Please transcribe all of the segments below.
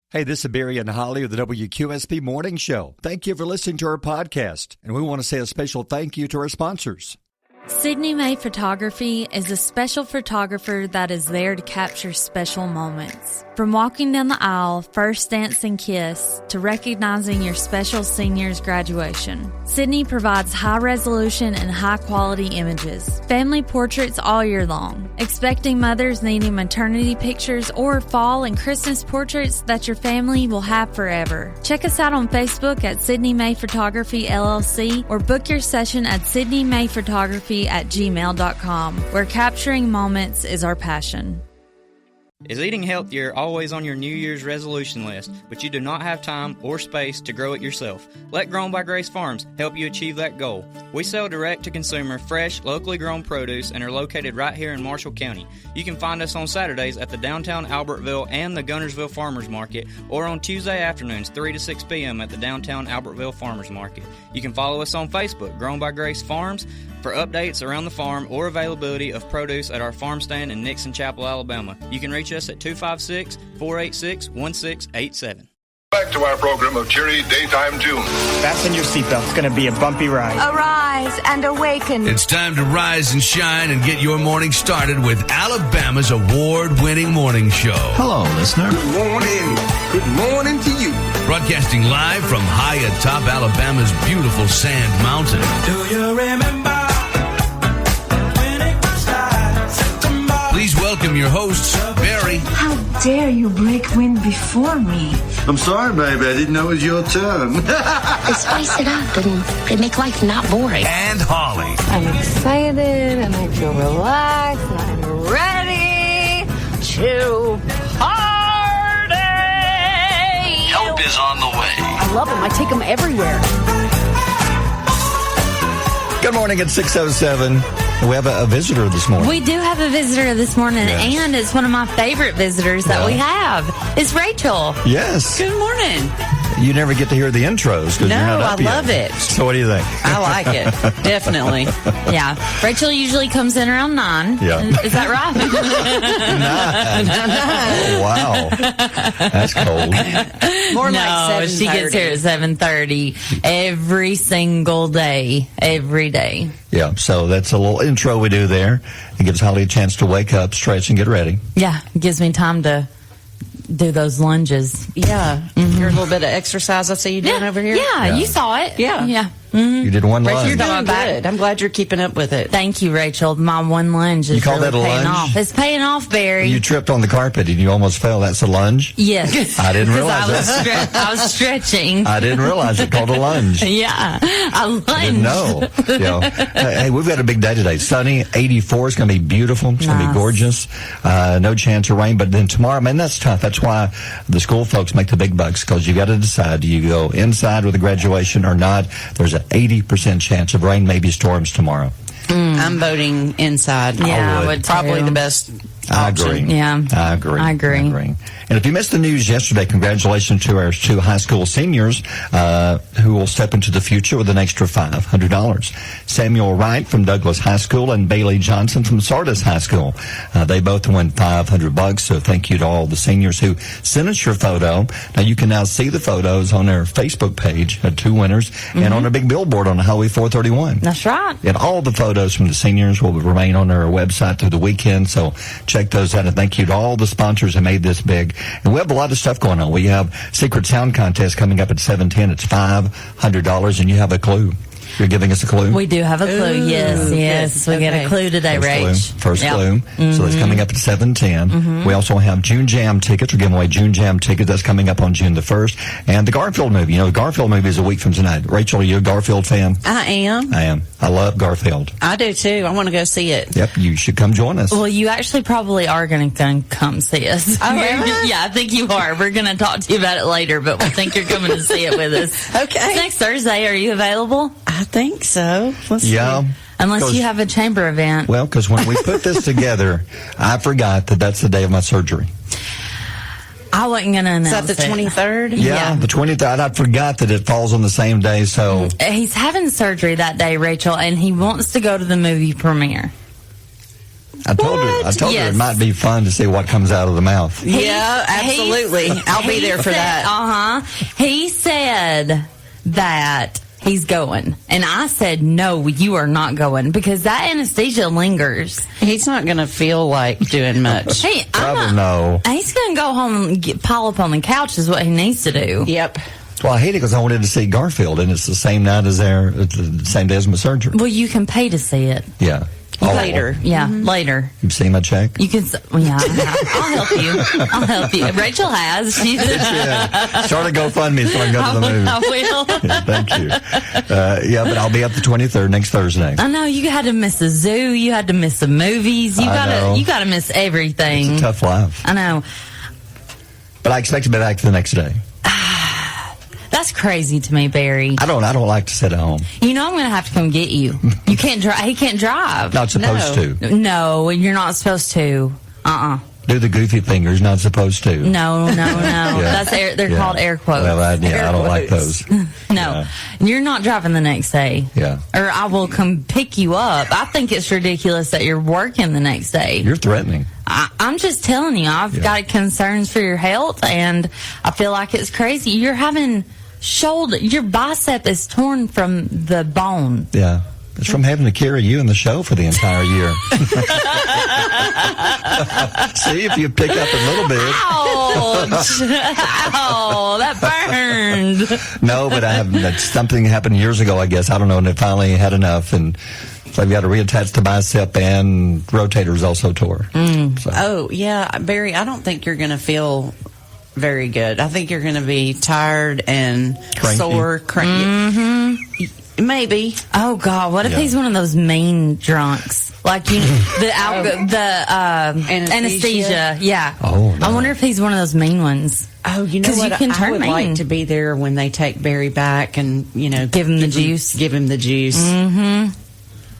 Hey, this is Barry and Holly of the WQSP Morning Show. Thank you for listening to our podcast, and we want to say a special thank you to our sponsors. Sydney May Photography is a special photographer that is there to capture special moments. From walking down the aisle, first dance and kiss, to recognizing your special senior's graduation, Sydney provides high-resolution and high-quality images. Family portraits all year long. Expecting mothers needing maternity pictures or fall and Christmas portraits that your family will have forever. Check us out on Facebook at Sydney May Photography LLC or book your session at sydneymayphotography@gmail.com, where capturing moments is our passion. Is eating healthier always on your New Year's resolution list, but you do not have time or space to grow it yourself? Let Grown by Grace Farms help you achieve that goal. We sell direct-to-consumer, fresh, locally grown produce and are located right here in Marshall County. You can find us on Saturdays at the downtown Albertville and the Gunnersville Farmers Market, or on Tuesday afternoons 3 to 6 p.m. at the downtown Albertville Farmers Market. You can follow us on Facebook, Grown by Grace Farms, for updates around the farm or availability of produce at our farm stand in Nixon Chapel, Alabama. You can reach us at 256-486-1687. Back to our program of cheery daytime tunes. Fasten your seatbelt. It's going to be a bumpy ride. Arise and awaken. It's time to rise and shine and get your morning started with Alabama's award-winning morning show. Hello, listener. Good morning. Good morning to you. Broadcasting live from high atop Alabama's beautiful Sand Mountain. Do you remember? Please welcome your hosts, Barry. How dare you break wind before me? I'm sorry, baby. I didn't know it was your turn. Spice it up and make life not boring. And Holly. I'm excited and I feel relaxed and I'm ready to party. Help is on the way. I love them. I take them everywhere. Good morning at 6:07. We have a visitor this morning. We do have a visitor this morning, Yes. and it's one of my favorite visitors that we have. It's Rachel. Yes. Good morning. You never get to hear the intros because you're not up yet. I love it. So what do you think? I like it. Definitely. Yeah. Rachel usually comes in around 9. Yeah. Is that right? 9. Oh, wow. That's cold. More No, like 7:30. she gets here at 7:30 every single day. Every day. Yeah, so that's a little intro we do there. It gives Holly a chance to wake up, stretch, and get ready. Yeah. It gives me time to do those lunges. Yeah. Here's a little bit of exercise I see you doing over here. Yeah, you saw it. Yeah. Yeah. You did one Rachel, lunge. you're doing good. I'm glad you're keeping up with it. Thank you, Rachel. My one lunge is You call really that a paying lunge? off. It's paying off, Barry. You tripped on the carpet and you almost fell. That's a lunge? Yes. I didn't 'Cause realize that. I was stretching. I didn't realize it called a lunge. Yeah. I lunged. I didn't know. You know. Hey, we've got a big day today. Sunny, 84. It's going to be beautiful. It's going to be gorgeous. No chance of rain. But then tomorrow, man, that's tough. That's why the school folks make the big bucks, because you got to decide, do you go inside with a graduation or not? There's an 80% chance of rain, maybe storms tomorrow. I'm voting inside. Yeah, I would Probably too. the best I option. agree. Yeah. I agree. I agree. And if you missed the news yesterday, congratulations to our 2 high school seniors who will step into the future with an extra $500. Samuel Wright from Douglas High School and Bailey Johnson from Sardis High School. They both won $500. So thank you to all the seniors who sent us your photo. Now you can now see the photos on our Facebook page, 2 winners, and on a big billboard on Highway 431. That's right. And all the photos from the seniors will remain on our website through the weekend, so check those out. And thank you to all the sponsors who made this big. And we have a lot of stuff going on. We have Secret Sound Contest coming up at 7:10. It's $500, and you have a clue. You're giving us a clue? We do have a clue. Ooh, yes. good. We get a clue today, Rach. First clue. So that's coming up at 7:10. We also have June Jam tickets. We're giving away June Jam tickets. That's coming up on June the 1st. And the Garfield movie. You know, the Garfield movie is a week from tonight. Rachel, are you a Garfield fan? I am. I am. I love Garfield. I do too. I want to go see it. Yep, you should come join us. Well, you actually probably are going to come see us. Oh, really? Yeah, I think you are. We're going to talk to you about it later, but we think you're coming to see it with us. Okay. It's next Thursday. Are you available? I think so. Let's Yeah. see. Unless you have a chamber event. Well, because when we put this together, I forgot that that's the day of my surgery. I wasn't going to announce Is that the 23rd? Yeah, the 23rd. I forgot that it falls on the same day, so... He's having surgery that day, Rachel, and he wants to go to the movie premiere. I told her Yes. it might be fun to see what comes out of the mouth. Yeah, absolutely. I'll be there for that. He said that he's going. And I said, no, you are not going because that anesthesia lingers. He's not going to feel like doing much. Hey, Probably no. He's going to go home and pile up on the couch is what he needs to do. Yep. Well, I hate it because I wanted to see Garfield, and it's the same night as the same day as my surgery. Well, you can pay to see it. Yeah. Later. Yeah, later. You've seen my check? You can, yeah, I'll help you. Rachel has. She's Start a GoFundMe so I can go to the movie. I will. Yeah, thank you. Yeah, but I'll be up the 23rd next Thursday. I know you had to miss the zoo. You had to miss the movies. You gotta miss everything. It's a tough life. I know. But I expect to be back the next day. That's crazy to me, Barry. I don't like to sit at home. You know I'm going to have to come get you. You can't drive. He can't drive. Not supposed to. No, you're not supposed to. Do the goofy fingers. Not supposed to. No. That's they're called air quotes. Well, I don't like those. No, you're not driving the next day. Yeah. Or I will come pick you up. I think it's ridiculous that you're working the next day. You're threatening. I'm just telling you, I've got concerns for your health, and I feel like it's crazy. You're having your bicep is torn from the bone. Yeah. It's from having to carry you in the show for the entire year. See, if you pick up a little bit. Ouch! Ow, that burned. No, but something happened years ago, I guess. I don't know, and they finally had enough, and so I've got to reattach the bicep, and rotators also tore. So. Oh, yeah, Barry, I don't think you're going to feel very good. I think you're going to be tired and sore, cranky. Maybe. Oh God! What if he's one of those mean drunks? Like the anesthesia. Yeah. Oh. No. I wonder if he's one of those mean ones. Oh, you know what? I would like to be there when they take Barry back and give him the juice. Give him the juice. Mm-hmm.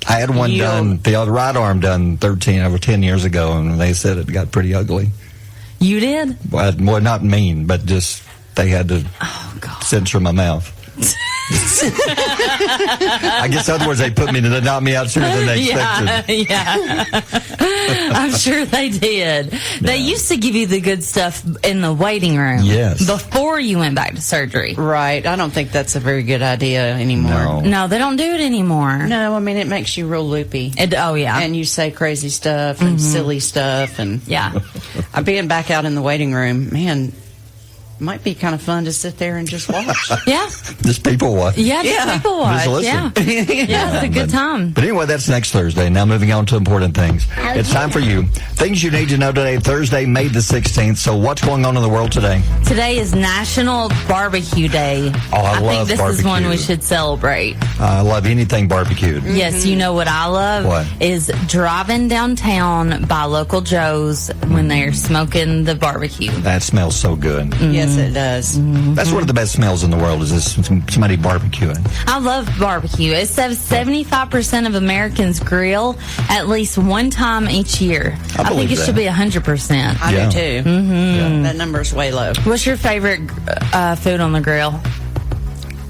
I had one done, the right arm done over 10 years ago, and they said it got pretty ugly. You did? Well, not mean, but just they had to censor my mouth. I guess, in other words, they put me to knock me out sooner than they expected. Yeah. I'm sure they did. They used to give you the good stuff in the waiting room. Yes. Before you went back to surgery. Right. I don't think that's a very good idea anymore. No, they don't do it anymore. No, I mean, it makes you real loopy. Yeah. And you say crazy stuff and silly stuff. And yeah. Being back out in the waiting room, man, might be kind of fun to sit there and just watch. Yeah. Just people watch. Yeah, people watch. Just listen. Yeah, it's a good time. But anyway, that's next Thursday. Now moving on to important things. It's time for you. Things you need to know today, Thursday, May the 16th. So what's going on in the world today? Today is National Barbecue Day. Oh, I love think this barbecue. is one we should celebrate. I love anything barbecued. Yes, you know what I love? What? Is driving downtown by Local Joe's when they're smoking the barbecue. That smells so good. Yes, it does. That's one of the best smells in the world is somebody barbecuing. I love barbecue. It says 75% of Americans grill at least one time each year. I think it should be 100%. I do too. Mm-hmm. That number's way low. What's your favorite food on the grill?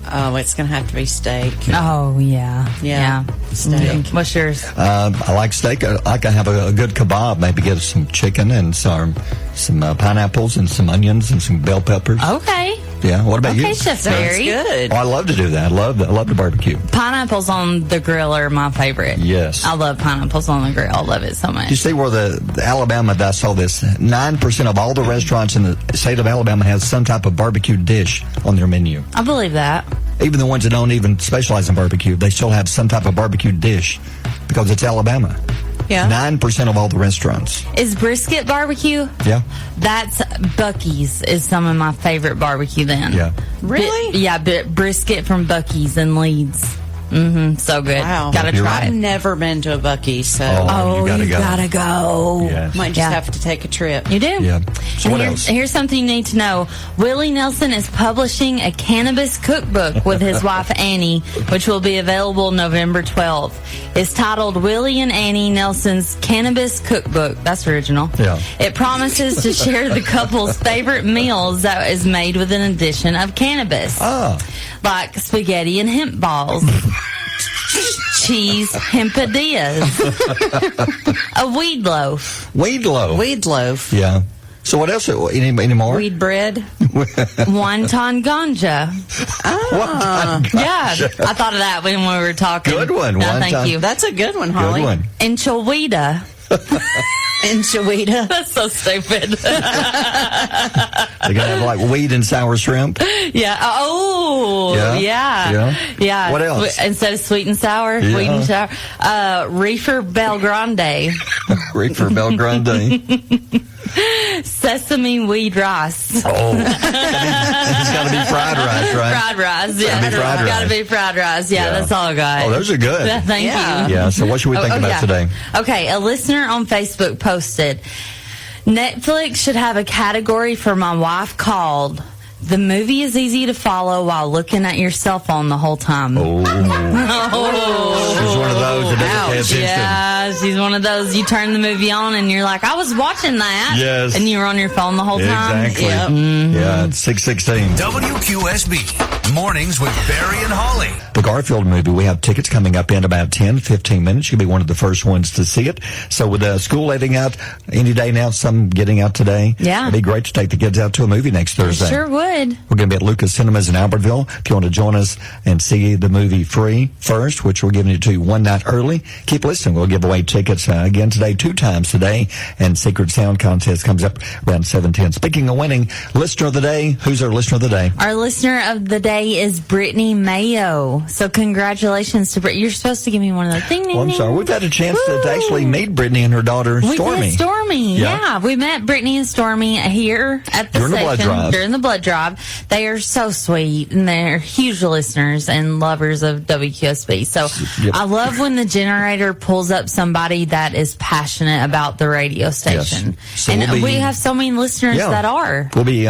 Oh, it's going to have to be steak. Oh, yeah. Steak. Yeah. What's yours? I like steak. I like to have a good kebab. Maybe get some chicken and some pineapples and some onions and some bell peppers. Okay. Yeah. What about you? Okay, Chef Barry. Good. Oh, I love to do that. I love to barbecue. Pineapples on the grill are my favorite. Yes. I love pineapples on the grill. I love it so much. You see where the Alabama, I saw this, 9% of all the restaurants in the state of Alabama has some type of barbecue dish on their menu. I believe that. Even the ones that don't even specialize in barbecue, they still have some type of barbecue dish because it's Alabama. Yeah. 9% of all the restaurants. Is brisket barbecue? Yeah. That's Buc-ee's is some of my favorite barbecue then. Yeah. Really? Brisket from Buc-ee's in Leeds. So good. Wow. Gotta try I've it. never been to a Buc-ee's, so you gotta go. Yes. might just have to take a trip. You do? Yeah. So what else? Here's something you need to know. Willie Nelson is publishing a cannabis cookbook with his wife Annie, which will be available November 12th. It's titled Willie and Annie Nelson's Cannabis Cookbook. That's original. Yeah. It promises to share the couple's favorite meals that is made with an addition of cannabis. Ah. Like spaghetti and hemp balls. cheese empadillas. A weed loaf. Weed loaf. Weed loaf. Yeah. So what else? Any more? Weed bread. Wonton ganja. Yeah, I thought of that when we were talking. Good one. No, thank you. That's a good one, Holly. Good one. Enchilada. Enchilada. That's so stupid. They're going to have like weed and sour shrimp. Yeah. Oh, yeah. What else? Instead of sweet and sour, weed and sour. Reefer Belgrande. Reefer Belgrande. Sesame weed rice. Oh, it's got to be fried rice, right? Fried rice, yeah. It's got to be fried rice. Yeah, that's all I got. Oh, those are good. Thank you. Yeah, so what should we think about today? Okay, a listener on Facebook posted, Netflix should have a category for my wife called "The movie is easy to follow while looking at your cell phone the whole time." Oh. She's one of those that doesn't pay attention. Yeah, she's one of those. You turn the movie on and you're like, I was watching that. Yes. And you were on your phone the whole time. Exactly. Yep. Mm-hmm. Yeah, it's 6:16. WQSB, Mornings with Barry and Holly. The Garfield movie, we have tickets coming up in about 10, 15 minutes. You'll be one of the first ones to see it. So with school letting out any day now, some getting out today. Yeah. It'd be great to take the kids out to a movie next Thursday. Sure would. We're going to be at Lucas Cinemas in Albertville. If you want to join us and see the movie free first, which we're giving it to you one night early, keep listening. We'll give away tickets again today, 2 times today, and Secret Sound Contest comes up around 7:10. Speaking of winning, listener of the day, who's our listener of the day? Our listener of the day is Brittany Mayo. So congratulations to Brittany. You're supposed to give me one of those. Ding, ding, Well, I'm ding. sorry. We've had a chance to actually meet Brittany and her daughter, Stormy. We met Stormy. Yeah. Yeah. We met Brittany and Stormy here at the During the blood station drive. during the blood drive. They are so sweet, and they're huge listeners and lovers of WQSB. So Yep. I love when the generator pulls up somebody that is passionate about the radio station. Yes. So And we'll be- we have so many listeners Yeah. that are. We'll be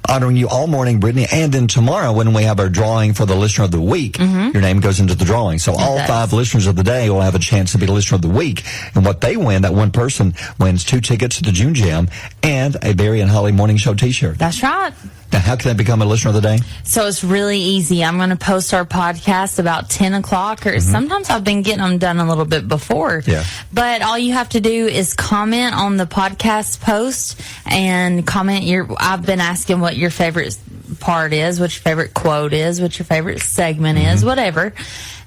honoring you all morning, Brittany, and then tomorrow when we have our drawing for the Listener of the Week, your name goes into the drawing. So all does. 5 listeners of the day will have a chance to be the Listener of the Week. And what they win, that one person wins 2 tickets to the June Jam and a Barry and Holly Morning Show t-shirt. That's right. Now, how can they become a Listener of the Day? So it's really easy. I'm going to post our podcast about 10 o'clock, or sometimes I've been getting them done a little bit before. Yeah. But all you have to do is comment on the podcast post and comment I've been asking what your favorite part is, what your favorite quote is, what your favorite segment is, whatever.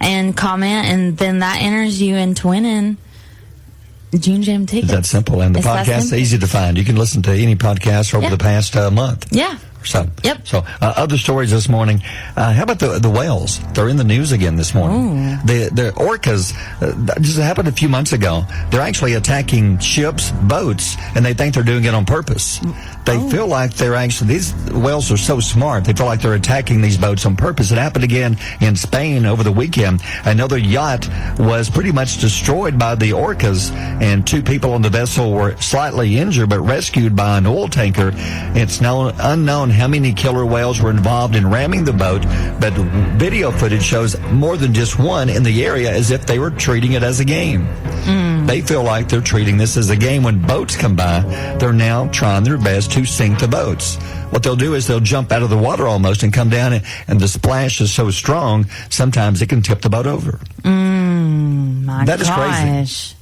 And comment, and then that enters you into winning June Jam tickets. It's that simple. And the It's that podcast is simple. easy to find. You can listen to any podcast over the past month. Yeah. So, Yep. So, other stories this morning. How about the whales? They're in the news again this morning. The orcas, just happened a few months ago. They're actually attacking ships, boats, and they think they're doing it on purpose. They feel like these whales are so smart, they feel like they're attacking these boats on purpose. It happened again in Spain over the weekend. Another yacht was pretty much destroyed by the orcas, and 2 people on the vessel were slightly injured but rescued by an oil tanker. It's unknown how many killer whales were involved in ramming the boat, but video footage shows more than just one in the area, as if they were treating it as a game. They feel like they're treating this as a game. When boats come by, they're now trying their best to sink the boats. What they'll do is they'll jump out of the water almost and come down, and the splash is so strong, sometimes it can tip the boat over. My That is crazy. gosh.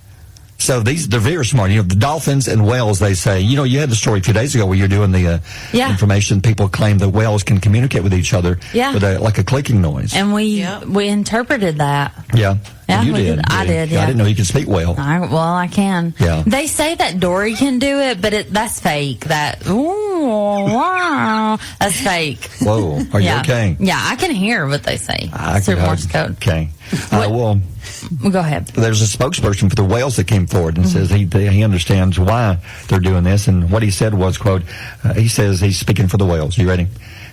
So they're very smart. The dolphins and whales, they say, you had the story a few days ago where you're doing the information. People claim that whales can communicate with each other with like a clicking noise. And we interpreted that. Yeah. Yeah, You we did. did. I did, I yeah. didn't know you could speak whale. I can. Yeah. They say that Dory can do it, but that's fake. That's fake. Whoa. Are you okay? Yeah, I can hear what they say. It's their Morse code. Okay. Well, go ahead. there's a spokesperson for the whales that came forward and says he understands why they're doing this. And what he said was, quote, he says he's speaking for the whales. You ready?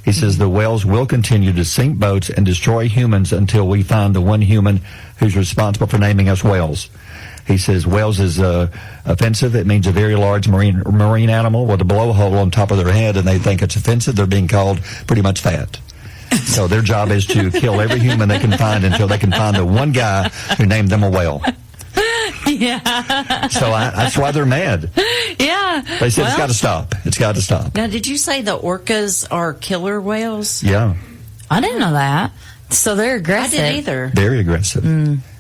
He says the whales will continue to sink boats and destroy humans until we find the one human who's responsible for naming us whales. He says whales is offensive. It means a very large marine animal with a blowhole on top of their head, and they think it's offensive. They're being called pretty much fat. So their job is to kill every human they can find until they can find the one guy who named them a whale. Yeah. So that's why they're mad. Yeah. They said it's got to stop. It's got to stop. Now, did you say the orcas are killer whales? Yeah. I didn't know that. So they're aggressive. I didn't either. Very aggressive.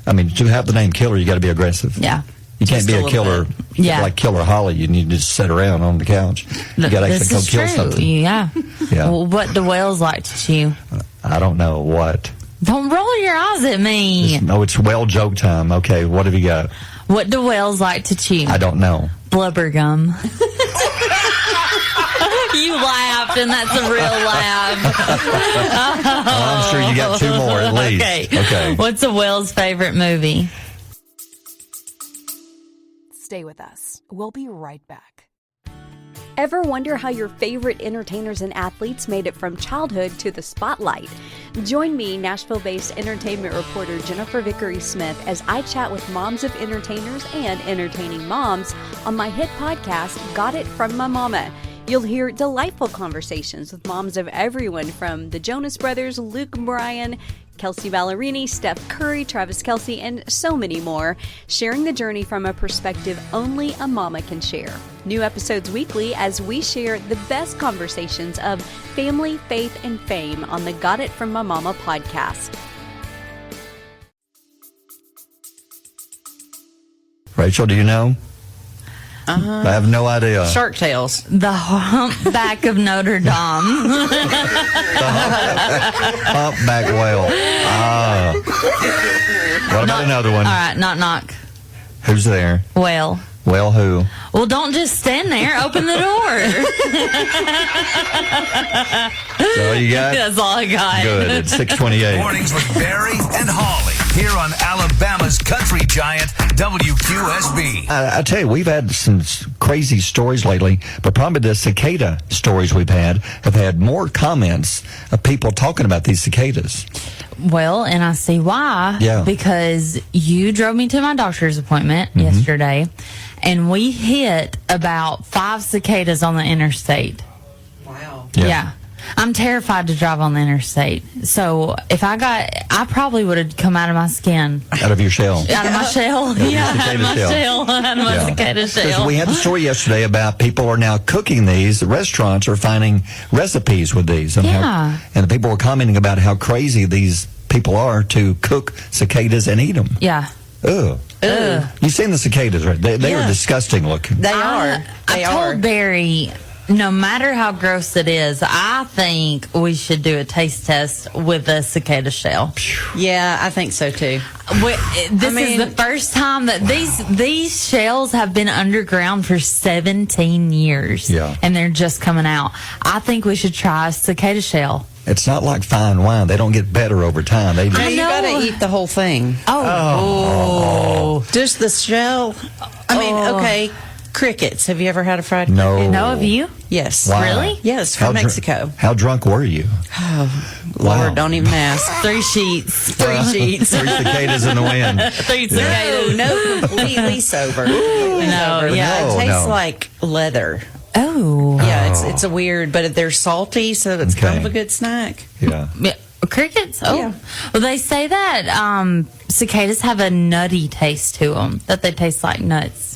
I mean, to have the name Killer, you got to be aggressive. Yeah. You can't Just be a a little killer, bit. Yeah. like Killer Holli, and you just sit around on the couch. You got to actually go kill something. Yeah. Yeah. Well, what do whales like to chew? I don't know what. Don't roll your eyes at me. No, it's whale joke time. Okay, what have you got? What do whales like to chew? I don't know. Blubber gum. You laughed, and that's a real laugh. I'm sure you got 2 more at least. Okay. What's a whale's favorite movie? Stay with us. We'll be right back. Ever wonder how your favorite entertainers and athletes made it from childhood to the spotlight? Join me, Nashville-based entertainment reporter Jennifer Vickery-Smith, as I chat with moms of entertainers and entertaining moms on my hit podcast, Got It From My Mama. You'll hear delightful conversations with moms of everyone from the Jonas Brothers, Luke Bryan, Kelsey Ballerini, Steph Curry, Travis Kelce, and so many more, sharing the journey from a perspective only a mama can share. New episodes weekly as we share the best conversations of family, faith, and fame on the Got It From My Mama podcast. Rachel, do you know? I have no idea. Shark Tales. The humpback of Notre Dame. Humpback whale. What about another one? All right, knock, knock. Who's there? Whale. Well, who? Well, don't just stand there. Open the door. That's all you got? That's all I got. Good. It's 6:28. Mornings with Barry and Holly here on Alabama's country giant WQSB. I tell you, we've had some crazy stories lately, but probably the cicada stories we've had have had more comments of people talking about these cicadas. Well, and I see why. Yeah. Because you drove me to my doctor's appointment yesterday, and we hit about 5 cicadas on the interstate. Wow. Yeah. I'm terrified to drive on the interstate. So if I probably would have come out of my skin. Out of your shell. Out of my shell. Yeah, out of my shell. Out of my cicada shell. Because we had a story yesterday about people are now cooking these. Restaurants are finding recipes with these. And Yeah. and people were commenting about how crazy these people are to cook cicadas and eat them. Yeah. Ugh. You've seen the cicadas, right? They are disgusting looking. They are. I told Barry, no matter how gross it is, I think we should do a taste test with a cicada shell. Yeah, I think so too. This is the first time that these shells have been underground for 17 years. Yeah. And they're just coming out. I think we should try a cicada shell. It's not like fine wine. They don't get better over time. They No, just, you gotta eat the whole thing. Oh. Just the shell. I mean, okay. Crickets. Have you ever had a fried cricket? No. No, have you? Yes. Why? Really? Yes, from Mexico. How drunk were you? Oh, Wow. Lord, don't even ask. 3 sheets. 3 sheets. 3 cicadas in the wind. 3 cicadas. No, completely sober. Completely sober. yeah. It tastes No. like leather. Oh. Yeah, it's a weird, but they're salty, so it's kind of a good snack. Yeah. Crickets? Oh. Yeah. Well, they say that cicadas have a nutty taste to them, that they taste like nuts.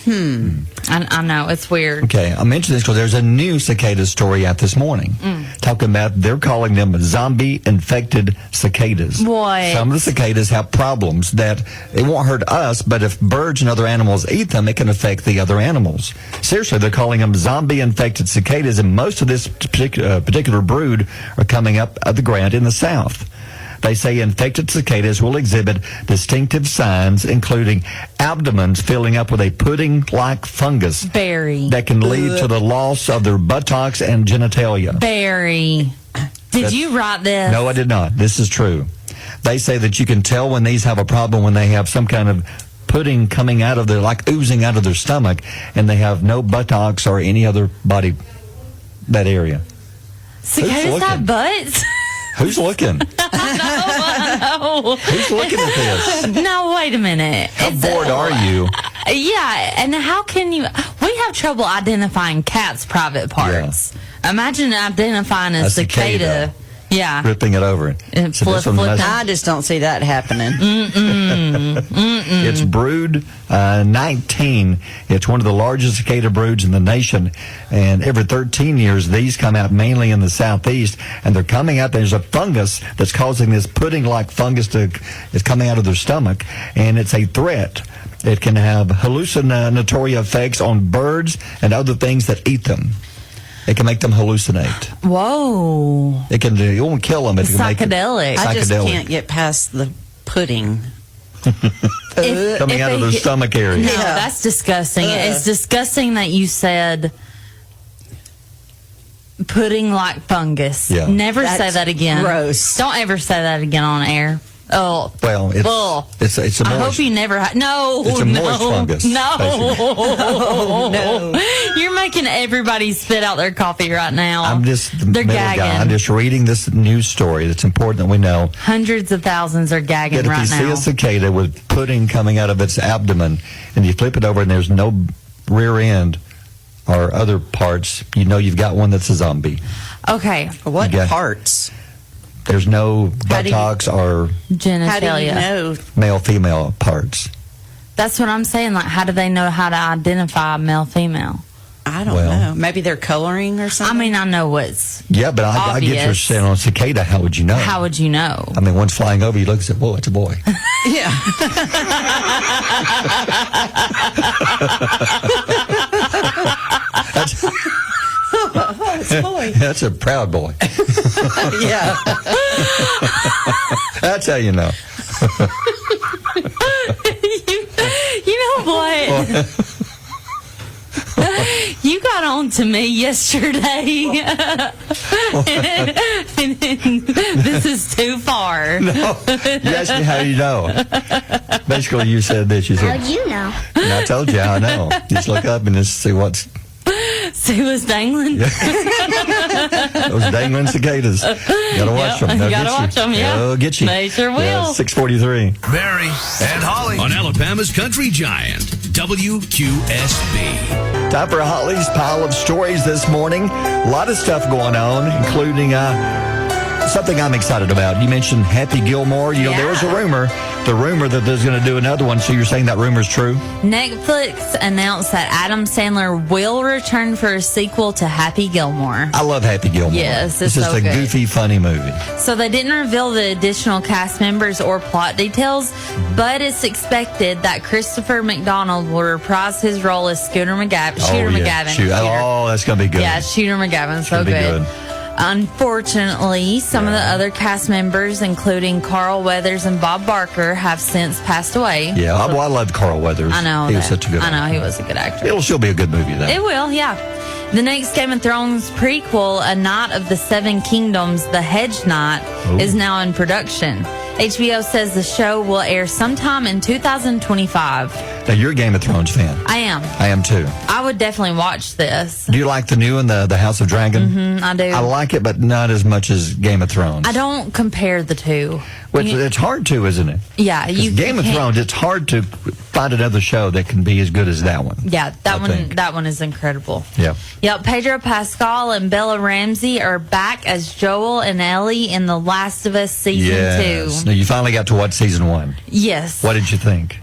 I know, it's weird. Okay, I mentioned this because there's a new cicada story out this morning. Talking about, they're calling them zombie-infected cicadas. Boy. Some of the cicadas have problems that it won't hurt us, but if birds and other animals eat them, it can affect the other animals. Seriously, they're calling them zombie-infected cicadas, and most of this particular brood are coming up out of the ground in the south. They say infected cicadas will exhibit distinctive signs, including abdomens filling up with a pudding-like fungus Barry. that can lead to the loss of their buttocks and genitalia. Barry. Did you write this? No, I did not. This is true. They say that you can tell when these have a problem when they have some kind of pudding coming out of their, like oozing out of their stomach, and they have no buttocks or any other body, that area. Cicadas have butts? Who's looking? I know. Who's looking at this? No, wait a minute. How bored are you? Yeah, and how can you... We have trouble identifying cats' private parts. Imagine identifying a cicada. ripping it over. And I just don't see that happening. It's brood 19. It's one of the largest cicada broods in the nation. And every 13 years, these come out mainly in the southeast. And they're coming out. There's a fungus that's causing this pudding-like fungus is coming out of their stomach. And it's a threat. It can have hallucinatory effects on birds and other things that eat them. It can make them hallucinate. Whoa. It won't kill them. It can psychedelic. I just can't get past the pudding. Coming out of their stomach area. No, that's disgusting. It's disgusting that you said pudding like fungus. Yeah. Never say that again. Gross. Don't ever say that again on air. Oh. Well, it's a moist. I hope you never no. It's a moist fungus. No. You're making everybody spit out their coffee right now. They're gagging. I'm just reading this news story. It's important that we know. Hundreds of thousands are gagging right now. If you see a cicada with pudding coming out of its abdomen and you flip it over and there's no rear end or other parts, you know you've got one that's a zombie. Okay. What parts? There's no buttocks or genitalia. How do you know? Male-female parts. That's what I'm saying. Like, how do they know how to identify male-female? I don't know. Maybe they're coloring or something? I mean, I know what's Yeah, but I get your saying on a cicada. How would you know? How would you know? I mean, one's flying over, you look and say, whoa, it's a boy. Yeah. It's a boy. That's a proud boy. Yeah. That's how you know. You know what? You got on to me yesterday. And this is too far. No. You asked me how you know. Basically, you said this. You said, how'd you know? And I told you I know. Just look up and just see what's... See what's dangling? Yeah. Those dangling cicadas. You gotta watch them. You gotta watch them, yeah. They'll get you. They sure will. Yeah, 6:43. Barry and Holly on Alabama's Country Giant, WQSB. Time for Holly's pile of stories this morning. A lot of stuff going on, including something I'm excited about. You mentioned Happy Gilmore. You know, there was a rumor that there's going to do another one. So you're saying that rumor's true? Netflix announced that Adam Sandler will return for a sequel to Happy Gilmore. I love Happy Gilmore. Yes, it's just a goofy, funny movie. So they didn't reveal the additional cast members or plot details, but it's expected that Christopher McDonald will reprise his role as Shooter McGavin. Oh, that's going to be good. Yeah, Shooter McGavin. So good. Unfortunately, some of the other cast members, including Carl Weathers and Bob Barker, have since passed away. Yeah, I loved Carl Weathers. I know. He was such a good actor. I know, he was a good actor. It'll still be a good movie, though. It will, yeah. The next Game of Thrones prequel, A Knight of the Seven Kingdoms, The Hedge Knight, is now in production. HBO says the show will air sometime in 2025. Now, you're a Game of Thrones fan. I am. I am, too. I would definitely watch this. Do you like the new one, the House of Dragon? Mm-hmm, I do. I like it, but not as much as Game of Thrones. I don't compare the two. Well, it's hard to, isn't it? Yeah. Game of Thrones, it's hard to find another show that can be as good as that one. Yeah, that one is incredible. Yeah. Yep, Pedro Pascal and Bella Ramsey are back as Joel and Ellie in The Last of Us Season 2. Now, you finally got to watch Season 1. Yes. What did you think?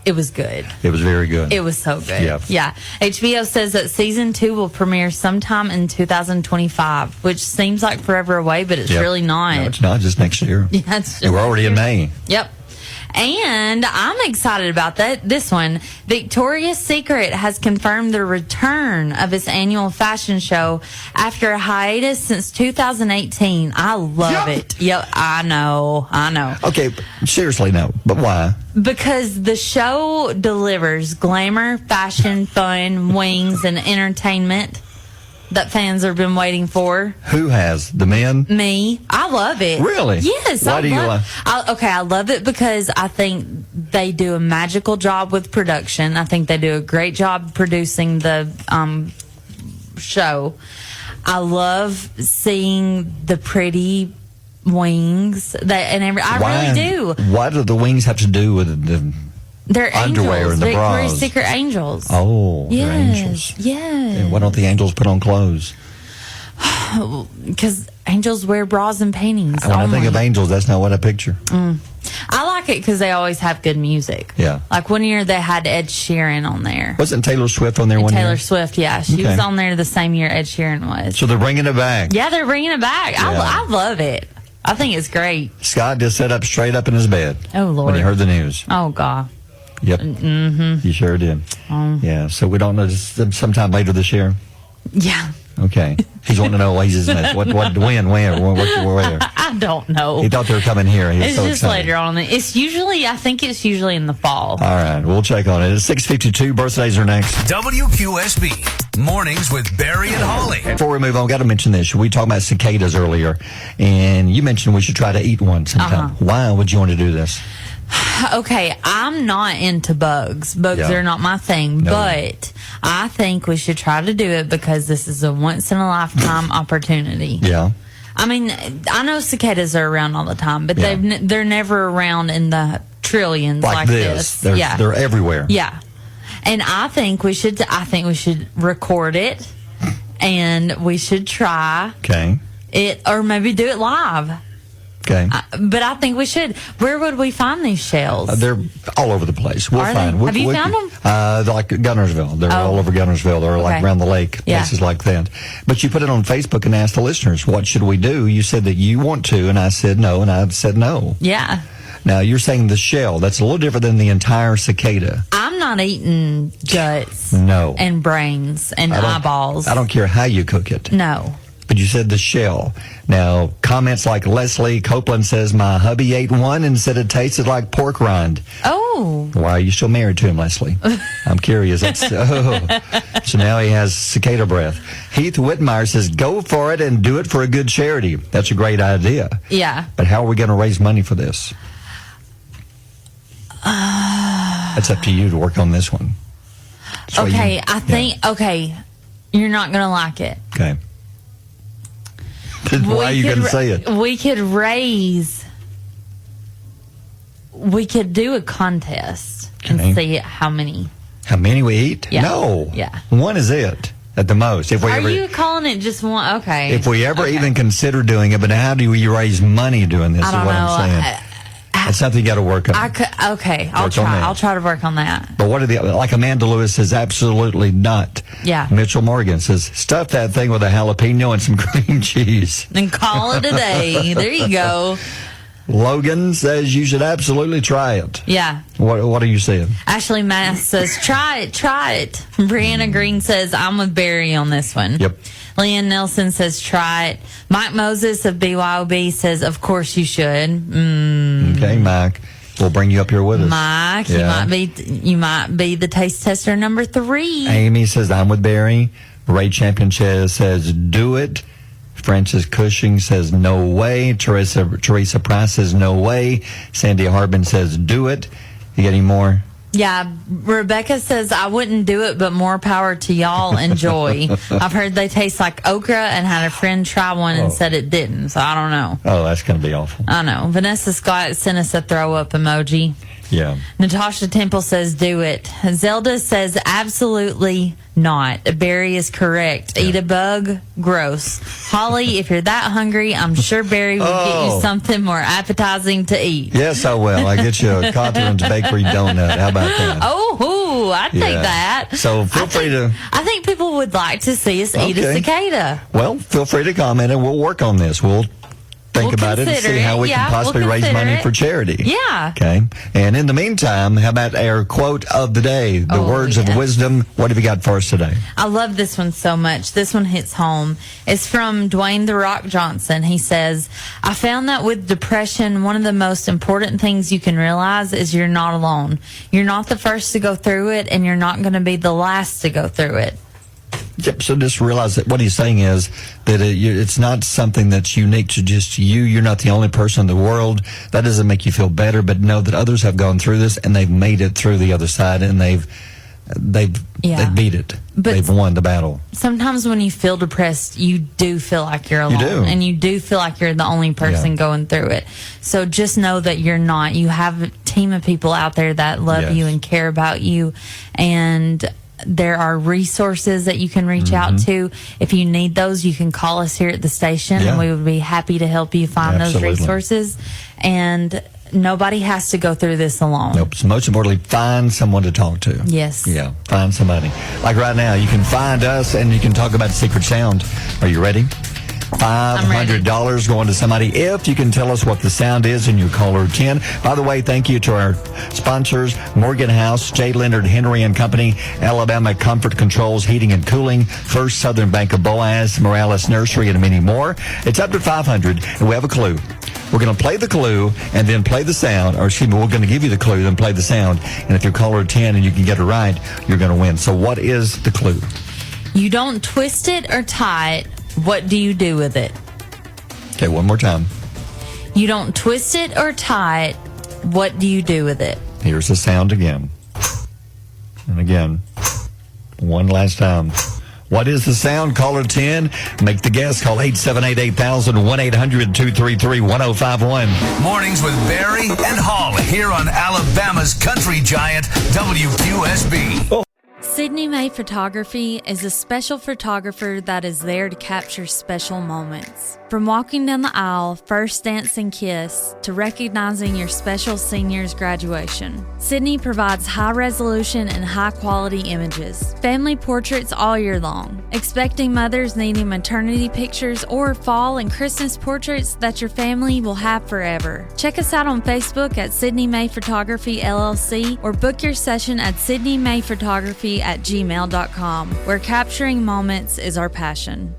It was good. It was very good. It was so good. Yeah. Yeah. HBO says that Season 2 will premiere sometime in 2025, which seems like forever away, but it's really not. No, it's not. Just next year. Yeah, it's just we're already in May. Yep. And I'm excited about this one. Victoria's Secret has confirmed the return of its annual fashion show after a hiatus since 2018. I love it. Yep, I know. Okay, seriously, no. But why? Because the show delivers glamour, fashion, fun, wings, and entertainment that fans have been waiting for. Who has? The men? Me. I love it. Really? Yes. Why do you love it? Okay, I love it because I think they do a magical job with production. I think they do a great job producing the show. I love seeing the pretty wings. I really do. Why do the wings have to do with the... They're underwear angels. and the Victoria's bras. Secret angels. Oh, yes, they're angels. Yes. Why don't the angels put on clothes? Because angels wear bras and panties. When I think of angels, that's not what I picture. I like it because they always have good music. Yeah. Like one year they had Ed Sheeran on there. Wasn't Taylor Swift on there one year? Taylor Swift, yeah. She was on there the same year Ed Sheeran was. So they're bringing it back. Yeah, they're bringing it back. Yeah. I love it. I think it's great. Scott just sat up straight up in his bed. Oh, Lord. When he heard the news. Oh, God. Yep. Mm-hmm. You sure did. Yeah, so we don't know, sometime later this year? Yeah. Okay. He's wanting to know when, where? I don't know. He thought they were coming here. He was it's so just excited. later on. I think it's usually in the fall. All right, we'll check on it. It's 6:52. Birthdays are next. WQSB Mornings with Barry and Holly. Before we move on, got to mention this. We talked about cicadas earlier, and you mentioned we should try to eat one sometime. Why would you want to do this? Okay, I'm not into bugs. Bugs are not my thing, but I think we should try to do it because this is a once-in-a-lifetime opportunity. Yeah. I mean, I know cicadas are around all the time, but they're never around in the trillions like this. They're everywhere. Yeah. And I think we should record it, and we should try it, or maybe do it live. Okay. But I think we should. Where would we find these shells? They're all over the place. We'll find. Have you found them? They're like Gunnersville. They're all over Gunnersville. They're like around the lake, places like that. But you put it on Facebook and asked the listeners, what should we do? You said that you want to, and I said no, and I said no. Yeah. Now, you're saying the shell. That's a little different than the entire cicada. I'm not eating guts and brains and eyeballs. I don't care how you cook it. No. But you said the shell. Now, comments like Leslie Copeland says, my hubby ate one and said it tasted like pork rind. Oh. Why are you still married to him, Leslie? I'm curious. So now he has cicada breath. Heath Whitmire says, go for it and do it for a good charity. That's a great idea. Yeah. But how are we going to raise money for this? It's up to you to work on this one. Okay, I think, you're not going to like it. Okay. Why are you going to say it? We could do a contest and see how many. How many we eat? Yeah. No. Yeah. One is it at the most. Are you calling it just one? Okay. If we ever even consider doing it, but how do you raise money doing this? I don't is what know. I'm saying. That's something you got to work on. I'll try. I'll try to work on that. But what are like Amanda Lewis says, absolutely not. Yeah. Mitchell Morgan says, stuff that thing with a jalapeno and some cream cheese. And call it a day. There you go. Logan says you should absolutely try it. Yeah. What are you saying? Ashley Mass says, try it. Brianna Green says, I'm with Barry on this one. Yep. Leanne Nelson says, try it. Mike Moses of BYOB says, of course you should. Okay, Mike. We'll bring you up here with us. Mike, you might be the taste tester number 3. Amy says, I'm with Barry. Ray Champion says, do it. Francis Cushing says, no way. Teresa Price says, no way. Sandy Harbin says, do it. You got any more? Yeah, Rebecca says, I wouldn't do it, but more power to y'all. Enjoy. I've heard they taste like okra and had a friend try one and said it didn't, so I don't know. Oh, that's going to be awful. I know. Vanessa Scott sent us a throw-up emoji. Yeah. Natasha Temple says, do it. Zelda says, absolutely not. Barry is correct. Eat a bug? Gross. Holly, if you're that hungry, I'm sure Barry will get you something more appetizing to eat. Yes, I will. I get you a Cotherine's Bakery donut. How about that? Oh, I'd take that. So feel free to... I think people would like to see us eat a cicada. Well, feel free to comment and we'll work on this. We'll think about it and see how we can possibly raise money for charity. Yeah. Okay. And in the meantime, how about our quote of the day? The words of wisdom. What have you got for us today? I love this one so much. This one hits home. It's from Dwayne "The Rock" Johnson. He says, I found that with depression, one of the most important things you can realize is you're not alone. You're not the first to go through it, and you're not going to be the last to go through it. Yep, so just realize that what he's saying is that it's not something that's unique to just you. You're not the only person in the world. That doesn't make you feel better, but know that others have gone through this and they've made it through the other side and they've beat it. But they've won the battle. Sometimes when you feel depressed, you do feel like you're alone. You do. And you do feel like you're the only person going through it. So just know that you're not. You have a team of people out there that love you and care about you. And There are resources that you can reach out to. If you need those, you can call us here at the station, and we would be happy to help you find those resources. And nobody has to go through this alone. Nope. So most importantly, find someone to talk to. Yes. Yeah, find somebody. Like right now, you can find us and you can talk about secret sound. Are you ready? $500 going to somebody if you can tell us what the sound is in your caller 10. By the way, thank you to our sponsors, Morgan House, J. Leonard Henry and Company, Alabama Comfort Controls Heating and Cooling, First Southern Bank of Boaz, Morales Nursery, and many more. It's up to 500, and we have a clue. We're going to play the clue and then play the sound, or excuse me, we're going to give you the clue, then play the sound. And if you're caller 10 and you can get it right, you're going to win. So what is the clue? You don't twist it or tie it. What do you do with it? Okay, one more time. You don't twist it or tie it. What do you do with it? Here's the sound again. And again. One last time. What is the sound? Caller 10. Make the guess. Call 878-8000, 1-800-233-1051. Mornings with Barry and Holli here on Alabama's country giant, WQSB. Sydney May Photography is a special photographer that is there to capture special moments. From walking down the aisle, first dance and kiss, to recognizing your special senior's graduation, Sydney provides high-resolution and high-quality images. Family portraits all year long. Expecting mothers needing maternity pictures or fall and Christmas portraits that your family will have forever. Check us out on Facebook at Sydney May Photography LLC or book your session at sydneymayphotography@gmail.com, where capturing moments is our passion.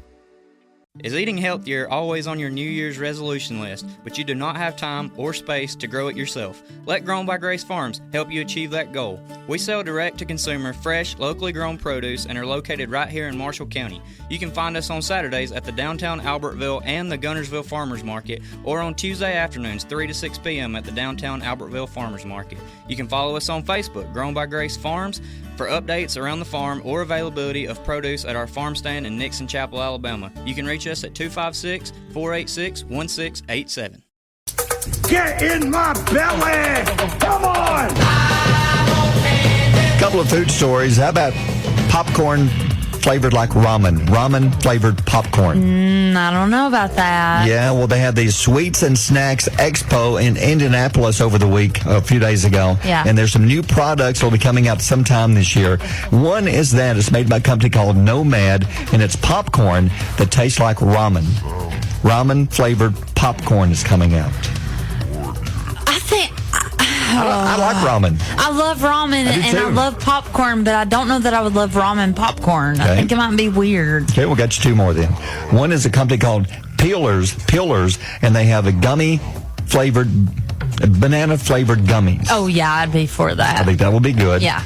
Is eating healthier always on your New Year's resolution list, but you do not have time or space to grow it yourself? Let Grown by Grace Farms help you achieve that goal. We sell direct to consumer, fresh, locally grown produce and are located right here in Marshall County. You can find us on Saturdays at the downtown Albertville and the Gunnersville Farmers Market, or on Tuesday afternoons 3 to 6 p.m. at the downtown Albertville Farmers Market. You can follow us on Facebook, Grown by Grace Farms, for updates around the farm or availability of produce at our farm stand in Nixon Chapel, Alabama. You can reach us at 256-486-1687. Get in my belly! Come on! Couple of food stories. How about popcorn flavored like ramen? Ramen flavored popcorn. I don't know about that. Yeah, well, they had the Sweets and Snacks Expo in Indianapolis over the week, a few days ago. Yeah. And there's some new products that will be coming out sometime this year. One is that it's made by a company called Nomad, and it's popcorn that tastes like ramen. Ramen flavored popcorn is coming out. I like ramen. I love ramen and I love popcorn, but I don't know that I would love ramen popcorn. Okay. I think it might be weird. Okay, we got you two more then. One is a company called Peelers, and they have a banana flavored gummies. Oh yeah, I'd be for that. I think that will be good. Yeah.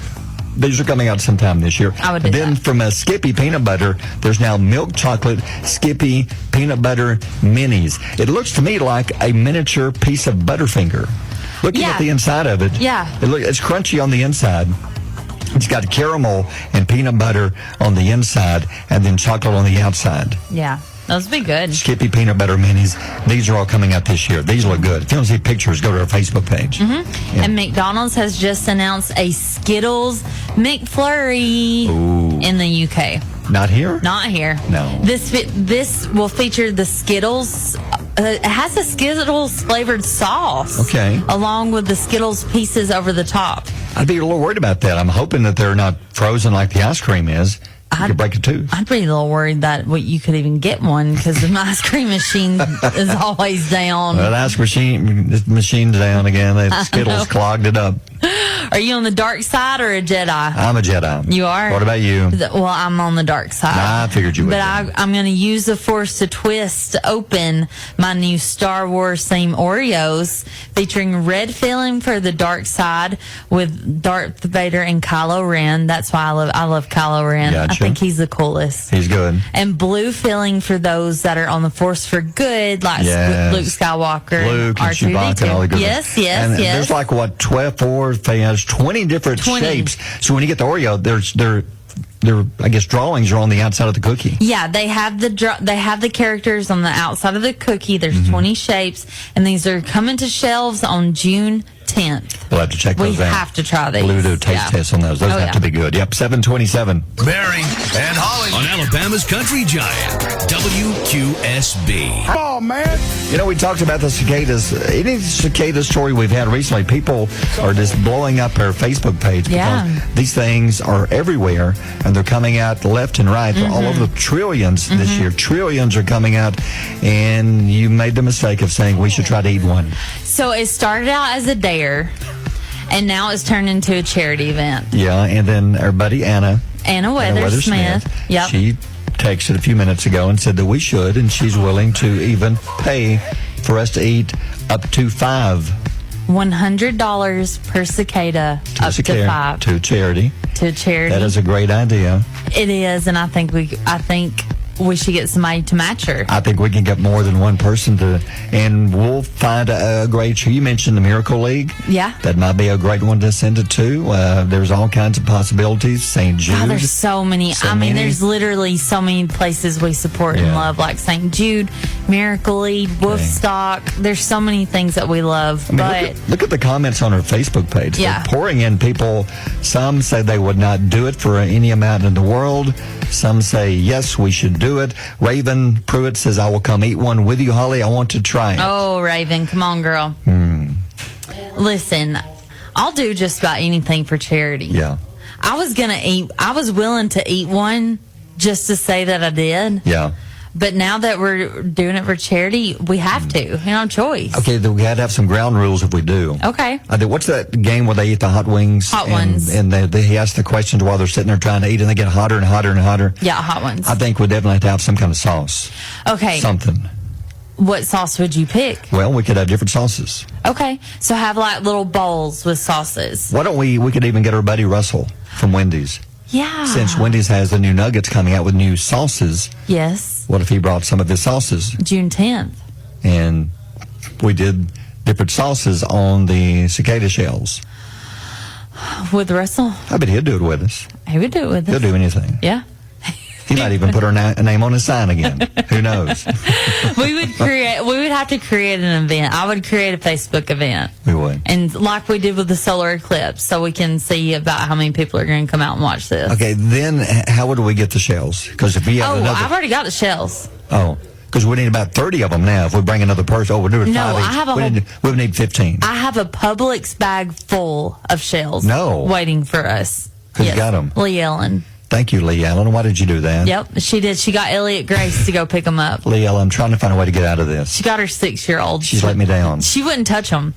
These are coming out sometime this year. I would do Then that. from a Skippy peanut butter, there's now milk chocolate Skippy peanut butter minis. It looks to me like a miniature piece of Butterfinger. Looking at the inside of it, it's crunchy on the inside. It's got caramel and peanut butter on the inside and then chocolate on the outside. Yeah, those would be good. Skippy peanut butter minis. These are all coming out this year. These look good. If you want to see pictures, go to our Facebook page. Mm-hmm. Yeah. And McDonald's has just announced a Skittles McFlurry in the UK. Not here? Not here. No. This will feature the Skittles. It has a Skittles flavored sauce. Okay. Along with the Skittles pieces over the top. I'd be a little worried about that. I'm hoping that they're not frozen like the ice cream is. You could break a tooth. I'd be a little worried that you could even get one because the ice cream machine is always down. Well, the ice machine's down again. The Skittles clogged it up. Are you on the dark side or a Jedi? I'm a Jedi. You are? What about you? Well, I'm on the dark side. I figured you would. But I'm going to use the Force to twist to open my new Star Wars themed Oreos, featuring red filling for the dark side with Darth Vader and Kylo Ren. That's why I love Kylo Ren. Gotcha. I think he's the coolest. He's good. And blue filling for those that are on the Force for good, like Luke Skywalker, Luke and Chewbacca and all the good Yes. There's like 20 different shapes. So when you get the Oreo, their I guess drawings are on the outside of the cookie. Yeah, they have the characters on the outside of the cookie. There's 20 shapes, and these are coming to shelves on June 10th. We'll have to check those out. We have to try these. We'll do taste tests on those. Those have to be good. Yep, 727. Barry and Holly on Alabama's Country Giant, WQSB. Come on, man. You know, we talked about the cicadas. Any cicada story we've had recently, people are just blowing up our Facebook page because these things are everywhere, and they're coming out left and right. They're all over the trillions this year. Trillions are coming out, and you made the mistake of saying we should try to eat one. So it started out as a dare, and now it's turned into a charity event. Yeah, and then our buddy Anna Weathersmith. Yep. She texted a few minutes ago and said that we should, and she's willing to even pay for us to eat up to 5. $100 per cicada, up to 5. To charity. To charity. That is a great idea. It is, and I think we should get somebody to match her. I think we can get more than one person to, and we'll find a great. You mentioned the Miracle League. Yeah. That might be a great one to send it to. There's all kinds of possibilities. St. Jude. Oh, there's so many. There's literally so many places we support and love, like St. Jude, Miracle League, Woodstock. There's so many things that we love. Look at the comments on our Facebook page. Yeah. They're pouring in people. Some say they would not do it for any amount in the world. Some say, yes, we should do it. Raven Pruitt says, I will come eat one with you, Holly. I want to try it. Oh, Raven, come on, girl. Listen, I'll do just about anything for charity. Yeah. I was willing to eat one just to say that I did. Yeah. But now that we're doing it for charity, we have to. No choice. Okay, we got to have some ground rules if we do. Okay. What's that game where they eat the hot wings? Hot ones. And he asks the questions while they're sitting there trying to eat, and they get hotter and hotter and hotter. Yeah, hot ones. I think we definitely have to have some kind of sauce. Okay. Something. What sauce would you pick? Well, we could have different sauces. Okay. So have like little bowls with sauces. Why don't we could even get our buddy Russell from Wendy's. Yeah. Since Wendy's has the new nuggets coming out with new sauces. Yes. What if he brought some of his sauces? June 10th. And we did different sauces on the cicada shells. With Russell? I bet he'd do it with us. He would do it with us. He'll do anything. Yeah. He might even put our name on his sign again. Who knows? We would have to create an event. I would create a Facebook event. We would. And like we did with the solar eclipse, so we can see about how many people are going to come out and watch this. Okay, then how would we get the shells? Because if we have I've already got the shells. Oh, because we need about 30 of them now. If we bring another person, we'll do it 5 each. I have we need 15. I have a Publix bag full of shells. No. Waiting for us. Who's got them? Lee Ellen. Thank you, Lee Allen. Why did you do that? Yep, she did. She got Elliot Grace to go pick them up. Lee Allen, I'm trying to find a way to get out of this. She got her 6-year-old. She's let me down. She wouldn't touch them.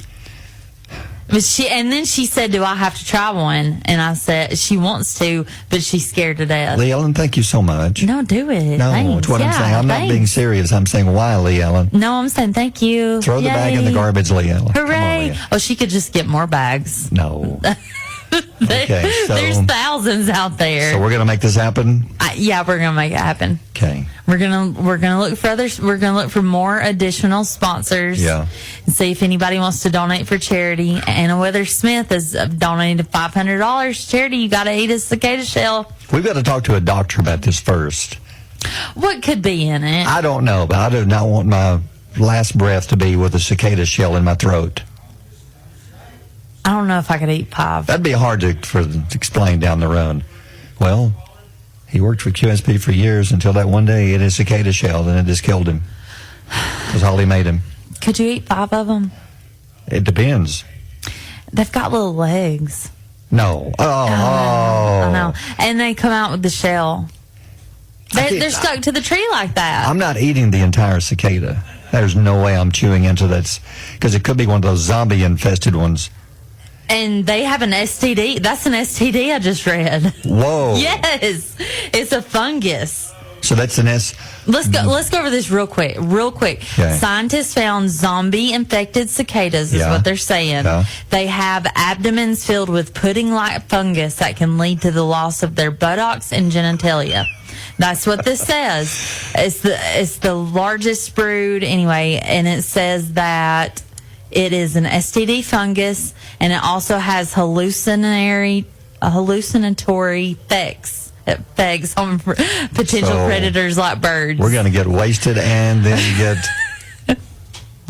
But then she said, do I have to try one? And I said, she wants to, but she's scared to death. Lee Allen, thank you so much. No, do it. No, thanks. it's what I'm saying. I'm not being serious. I'm saying, why, Lee Allen? No, I'm saying thank you. Throw the bag in the garbage, Lee Allen. Hooray. Oh, she could just get more bags. No. Okay, so there's thousands out there. So we're going to make this happen? Yeah, we're going to make it happen. Okay. We're gonna look for others. We're gonna look for more additional sponsors. Yeah. And see if anybody wants to donate for charity. Anna Weathersmith has donated $500 to charity. You got to eat a cicada shell. We've got to talk to a doctor about this first. What could be in it? I don't know, but I do not want my last breath to be with a cicada shell in my throat. I don't know if I could eat 5. That'd be hard to explain down the road. Well, he worked for QSP for years until that one day he ate a cicada shell and it just killed him. That's all he made him. Could you eat 5 of them? It depends. They've got little legs. No. I know. And they come out with the shell. They're stuck to the tree like that. I'm not eating the entire cicada. There's no way I'm chewing into that, because it could be one of those zombie-infested ones. And they have an STD. That's an STD I just read. Whoa. Yes. It's a fungus. So that's an S. Let's go over this real quick. Okay. Scientists found zombie-infected cicadas is what they're saying. Yeah. They have abdomens filled with pudding-like fungus that can lead to the loss of their buttocks and genitalia. That's what this says. It's the largest brood anyway, and it says that it is an STD fungus, and it also has hallucinatory effects on potential predators like birds. We're going to get wasted and then get...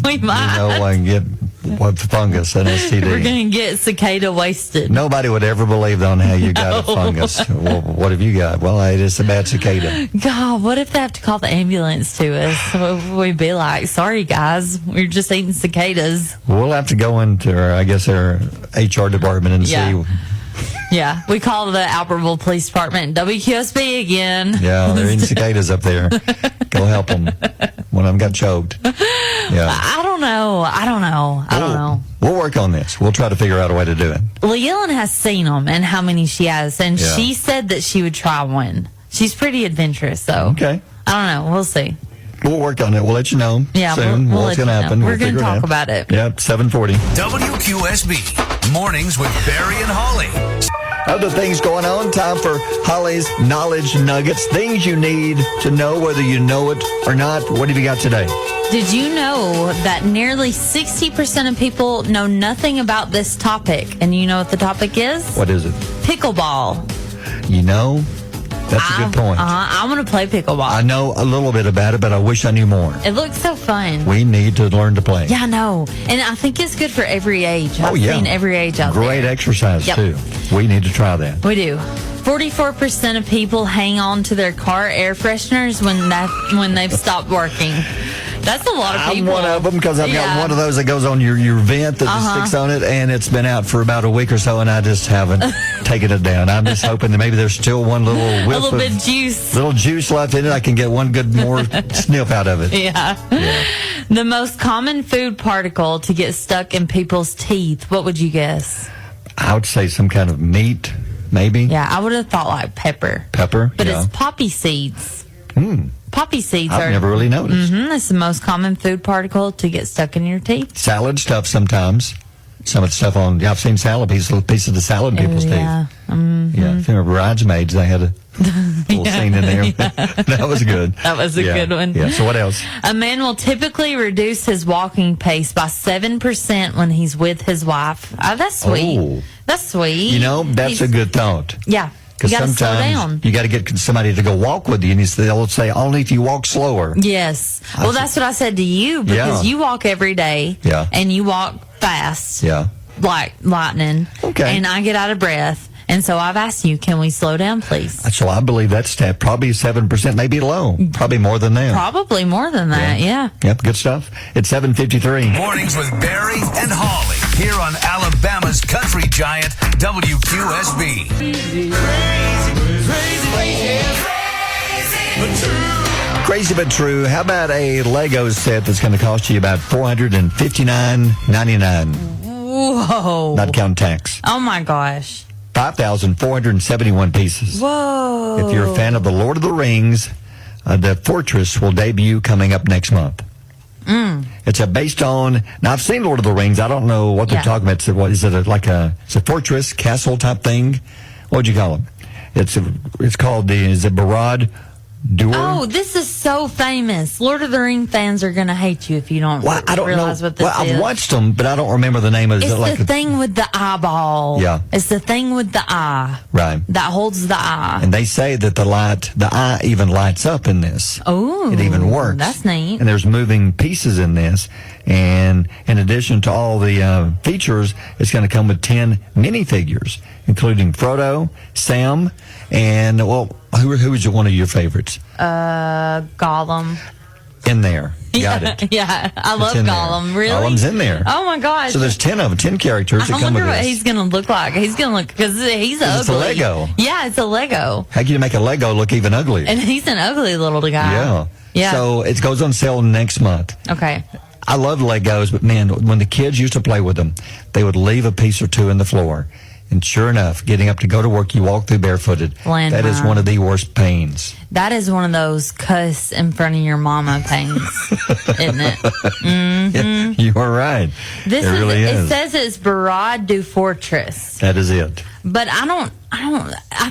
We might. And get What fungus and STD? We're going to get cicada wasted. Nobody would ever believe on how you got a fungus. Well, what have you got? Well, it is a bad cicada. God, what if they have to call the ambulance to us? We'd be like, sorry, guys, we're just eating cicadas. We'll have to go into, our HR department and see. Yeah, we call the Albertville Police Department WQSB again. Yeah, they're eating cicadas up there. Go help them. One of them got choked. Yeah. I don't know. We'll work on this. We'll try to figure out a way to do it. Leanne has seen them and how many she has, and she said that she would try one. She's pretty adventurous, though. Okay. I don't know. We'll see. We'll work on it. We'll let you know soon. We'll what's going to happen. We're going to talk about it. Yep, 7:40. WQSB, Mornings with Barry and Holly. Other things going on. Time for Holly's Knowledge Nuggets. Things you need to know whether you know it or not. What have you got today? Did you know that nearly 60% of people know nothing about this topic? And you know what the topic is? What is it? Pickleball. You know, that's a good point. I want to play pickleball. I know a little bit about it, but I wish I knew more. It looks so fun. We need to learn to play. Yeah, I know. And I think it's good for every age. I've seen every age out there. Great exercise, too. We need to try that. We do. 44% of people hang on to their car air fresheners when they've stopped working. That's a lot of people. I'm one of them because I've got one of those that goes on your vent that just sticks on it, and it's been out for about a week or so, and I just haven't taken it down. I'm just hoping that maybe there's still one little whiff little bit juice. Little juice left in it. I can get one good more sniff out of it. Yeah. The most common food particle to get stuck in people's teeth, what would you guess? I would say some kind of meat, maybe. Yeah, I would have thought like pepper. Pepper? But it's poppy seeds. Poppy seeds I've never really noticed. It's the most common food particle to get stuck in your teeth. Salad stuff sometimes. Some of the stuff I've seen salad piece of the salad in people's teeth. Yeah. If you remember Bridesmaids, they had a little scene in there. That was good. That was a good one. Yeah. So what else? A man will typically reduce his walking pace by 7% when he's with his wife. Oh, that's sweet. Oh. That's sweet. You know, that's a good thought. Yeah. Because sometimes you got to get somebody to go walk with you, and they'll say only if you walk slower. Yes. Well, that's what I said to you, because you walk every day, and you walk fast, like lightning. Okay. And I get out of breath. And so I've asked you, can we slow down, please? So I believe that's probably 7%, maybe low. Probably more than that. Probably more than that, yeah. Yep, good stuff. It's 7:53. Mornings with Barry and Holly here on Alabama's country giant, WQSB. Crazy but true. How about a Lego set that's going to cost you about $459.99? Whoa. Not counting tax. Oh, my gosh. 5,471 pieces. Whoa. If you're a fan of The Lord of the Rings, the Fortress will debut coming up next month. It's based on, now I've seen Lord of the Rings. I don't know what they're talking about. It's a fortress, castle type thing? What would you call it? It's called is it Barad? Oh, this is so famous. Lord of the Rings fans are going to hate you if you don't realize what this is. I've watched them, but I don't remember the name of it. It's the thing with the eyeball. Yeah. It's the thing with the eye. Right. That holds the eye. And they say that the eye even lights up in this. Oh. It even works. That's neat. And there's moving pieces in this. And in addition to all the features, it's going to come with 10 minifigures, including Frodo, Sam, and, who is one of your favorites? Gollum. In there. Got it. Yeah, I love Gollum. Really? Gollum's in there. Oh, my gosh. So there's 10 of them, 10 characters that come with this. I wonder what he's going to look like. He's going to look, because he's ugly. It's a Lego. Yeah, it's a Lego. How can you make a Lego look even uglier? And he's an ugly little guy. Yeah. So it goes on sale next month. Okay. I love Legos, but man, when the kids used to play with them, they would leave a piece or two in the floor. And sure enough, getting up to go to work, you walk through barefooted. That is one of the worst pains. That is one of those cuss in front of your mama pains, isn't it? Mm-hmm. Yeah, you are right. It really is. It says it's Barad du Fortress. That is it. But I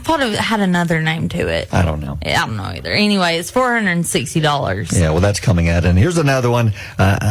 thought it had another name to it. I don't know. I don't know either. Anyway, it's $460. Yeah, well, that's coming out. And here's another one.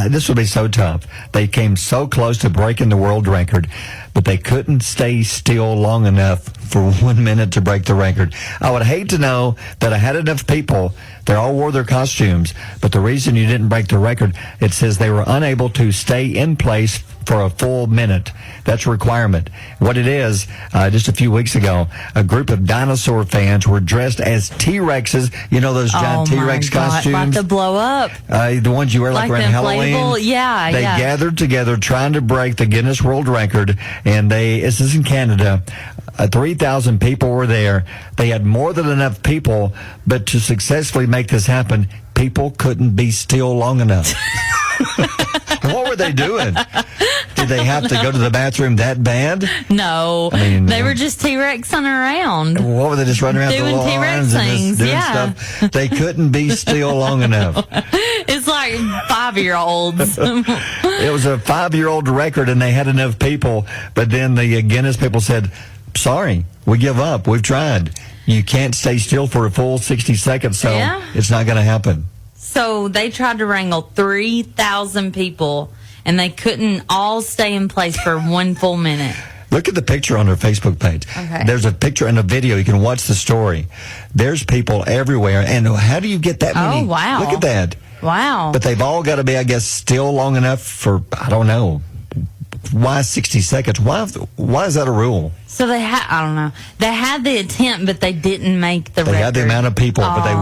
This will be so tough. They came so close to breaking the world record, but they couldn't stay still long enough for 1 minute to break the record. I would hate to know that I had enough people. They all wore their costumes, but the reason you didn't break the record, it says they were unable to stay in place for a full minute. That's a requirement. What it is, just a few weeks ago, a group of dinosaur fans were dressed as T-Rexes. You know those giant T-Rex costumes? Like to blow up. The ones you wear like around Halloween? Yeah, They gathered together trying to break the Guinness World Record, and this is in Canada. 3,000 people were there. They had more than enough people, but to successfully make this happen, people couldn't be still long enough. What were they doing? Did they have to go to the bathroom that bad? No. I mean, they were just T-Rexing around. What were they just running around doing the T-Rex things? Doing stuff? They couldn't be still long enough. It's like 5-year-olds. It was a 5-year-old record, and they had enough people. But then the Guinness people said, sorry, we give up. We've tried. You can't stay still for a full 60 seconds, so it's not going to happen. So they tried to wrangle 3,000 people, and they couldn't all stay in place for one full minute. Look at the picture on their Facebook page. Okay. There's a picture and a video. You can watch the story. There's people everywhere. And how do you get that many? Oh, wow. Look at that. Wow. But they've all got to be, I guess, still long enough for, I don't know. Why 60 seconds? Why is that a rule? So they had, I don't know. They had the attempt, but they didn't make the record. They had the amount of people, but they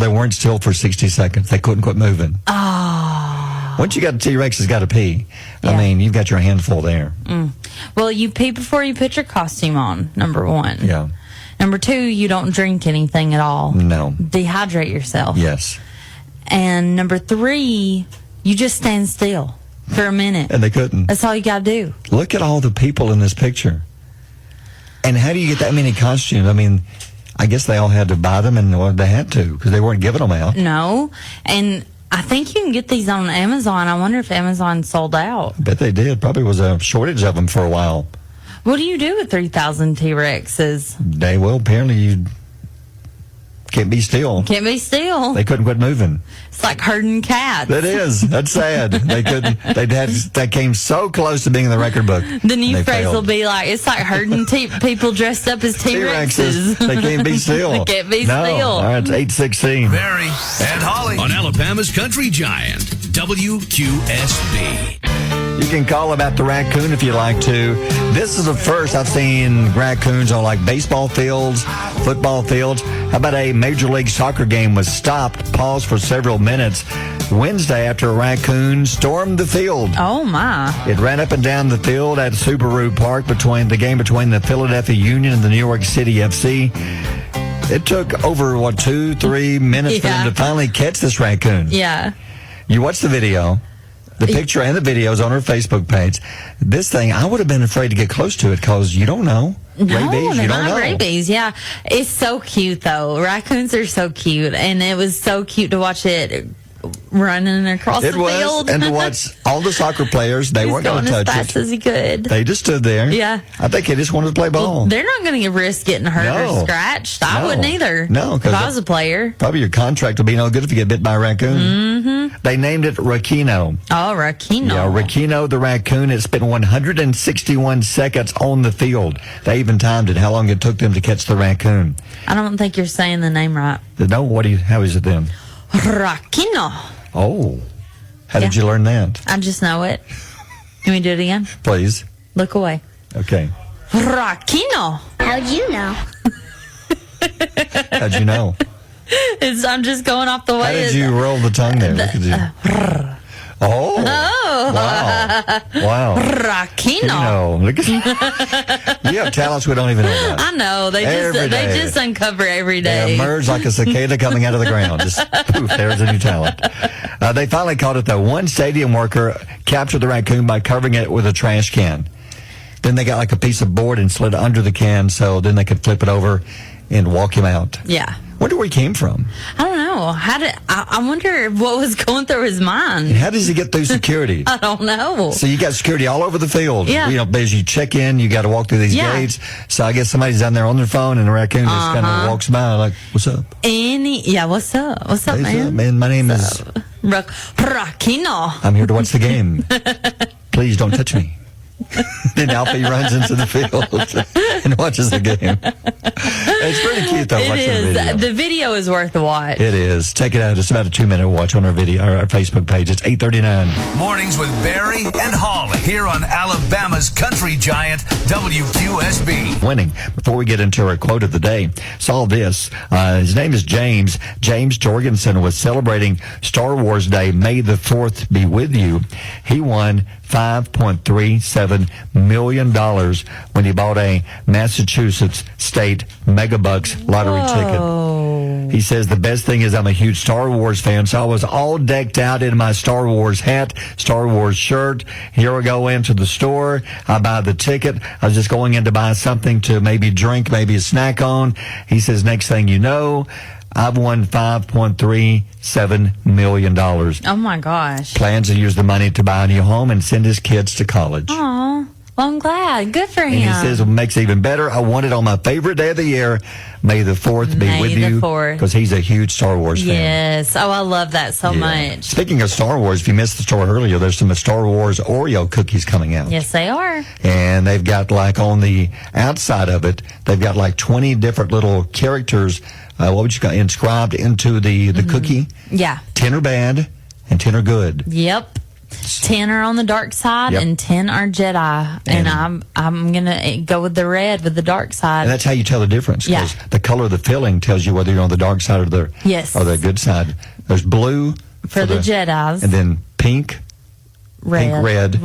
weren't still for 60 seconds. They couldn't quit moving. Oh. Once you got a T-Rex, it's got to pee. Yeah. I mean, you've got your handful there. Well, you pee before you put your costume on, number one. Yeah. Number two, you don't drink anything at all. No. Dehydrate yourself. Yes. And number three, you just stand still for a minute. And they couldn't. That's all you got to do. Look at all the people in this picture. And how do you get that many costumes? I mean, I guess they all had to buy them, and they had to because they weren't giving them out. No. And I think you can get these on Amazon. I wonder if Amazon sold out. I bet they did. Probably was a shortage of them for a while. What do you do with 3,000 T-Rexes? Apparently you can't be still. Can't be still. They couldn't quit moving. It's like herding cats. That is. That's sad. They couldn't. They came so close to being in the record book. The new phrase will be like, it's like herding people dressed up as T-Rexes. They can't be still. They can't be still. All right, it's 8:16. Barry and Holly on Alabama's Country Giant, WQSB. You can call about the raccoon if you'd like to. This is the first I've seen raccoons on like baseball fields, football fields. How about a Major League Soccer game was stopped, paused for several minutes Wednesday after a raccoon stormed the field. Oh, my. It ran up and down the field at Subaru Park between the Philadelphia Union and the New York City FC. It took over, 2-3 minutes for them to finally catch this raccoon. Yeah. You watch the video. The picture and the video is on her Facebook page. This thing, I would have been afraid to get close to it because you don't know. No, rabies, they're you don't not know. rabies. Yeah, it's so cute though. Raccoons are so cute, and it was so cute to watch it running across the field. And to watch all the soccer players, they weren't going to touch as fast it. as he could. They just stood there. Yeah, I think they just wanted to play ball. Well, they're not going to risk getting hurt or scratched. I wouldn't either. No, if I was a player. Probably your contract would be no good if you get bit by a raccoon. Mm-hmm. They named it Rakino. Oh, Rakino. Yeah, Rakino the raccoon. It spent 161 seconds on the field. They even timed it, how long it took them to catch the raccoon. I don't think you're saying the name right. No, how is it then? Rakino. Oh, how did you learn that? I just know it. Can we do it again? Please. Look away. Okay. Rakino. How'd you know? How'd you know? I'm just going off the way. How did you roll the tongue there? Wow. Rakino. Look at you have talents we don't even know about. I know. They just uncover every day. They emerge like a cicada coming out of the ground. Just poof, there's a new talent. They finally caught it though. One stadium worker captured the raccoon by covering it with a trash can. Then they got like a piece of board and slid it under the can so then they could flip it over and walk him out. Yeah. Wonder where he came from. I don't know. I wonder what was going through his mind. How does he get through security? I don't know. So you got security all over the field. Yeah. As you check in, you got to walk through these gates. So I guess somebody's down there on their phone and the raccoon just kind of walks by like, what's up? What's up? What's up, man? Man, my name is Rakino. I'm here to watch the game. Please don't touch me. Then Alfie runs into the field and watches the game. It's pretty cute, though. It is. The video is worth a watch. It is. Check it out. It's about a 2-minute watch on our Facebook page. It's 8:39. Mornings with Barry and Holly here on Alabama's country giant WQSB. Winning. Before we get into our quote of the day, saw this. His name is James. James Jorgensen was celebrating Star Wars Day. May the 4th be with you. He won $5.37 million when he bought a Massachusetts State Megabucks lottery ticket. He says, the best thing is I'm a huge Star Wars fan, so I was all decked out in my Star Wars hat, Star Wars shirt. Here we go into the store. I buy the ticket. I was just going in to buy something to maybe drink, maybe a snack on. He says, next thing you know, I've won $5.37 million. Oh, my gosh. Plans to use the money to buy a new home and send his kids to college. Aw. Well, I'm glad. Good for him. And he says, what makes it even better, I want it on my favorite day of the year. May the 4th be with you. Because he's a huge Star Wars fan. Yes. Oh, I love that so much. Speaking of Star Wars, if you missed the story earlier, there's some Star Wars Oreo cookies coming out. Yes, they are. And they've got, like, on the outside of it, they've got, like, 20 different little characters, what would you call it, inscribed into the cookie. Yeah. 10 are bad and 10 are good. Yep. 10 are on the dark side and 10 are Jedi. And I'm going to go with the red, with the dark side. And that's how you tell the difference. Because the color of the filling tells you whether you're on the dark side or the good side. There's blue for the Jedis. And then pink, red. Or red.